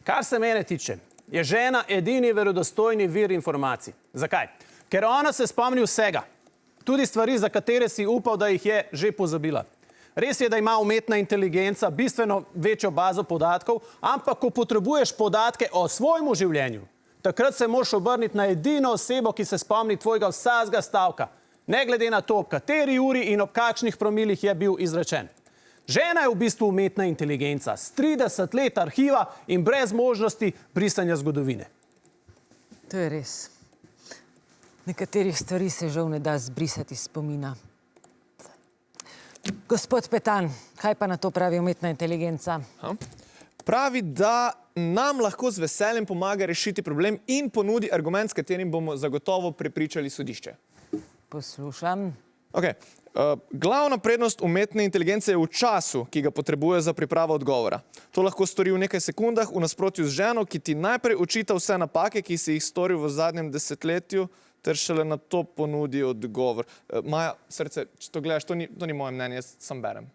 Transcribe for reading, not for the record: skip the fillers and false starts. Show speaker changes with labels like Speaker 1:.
Speaker 1: Kar se mene tiče, je žena edini verodostojni vir informacij. Zakaj? Ker ona se spomni vsega. Tudi stvari, za katere si upal, da jih je že pozabila. Res je, da ima umetna inteligenca bistveno večjo bazo podatkov, ampak ko potrebuješ podatke o svojemu življenju, takrat se moraš obrniti na edino osebo, ki se spomni tvojega vsakega stavka, ne glede na to, ob kateri uri in ob kakšnih promilih je bil izrečen. Žena je v bistvu umetna inteligenca s 30 let arhiva in brez možnosti brisanja zgodovine.
Speaker 2: To je res. Nekaterih stvari se žal ne da zbrisati iz spomina. Gospod Petan, kaj pa na to pravi umetna inteligenca?
Speaker 3: Pravi, da nam lahko z veseljem pomaga rešiti problem in ponudi argument, s katerim bomo zagotovo prepričali sodišče.
Speaker 2: Poslušam.
Speaker 3: Glavna prednost umetne inteligence je v času, ki ga potrebuje za pripravo odgovora. To lahko stori v nekaj sekundah, v nasprotju z ženo, ki ti najprej očita vse napake, ki si jih storil v zadnjem desetletju, ter šele na to ponudi odgovor. Maja, srce, če to gledaš, to ni moje mnenje, jaz sam berem.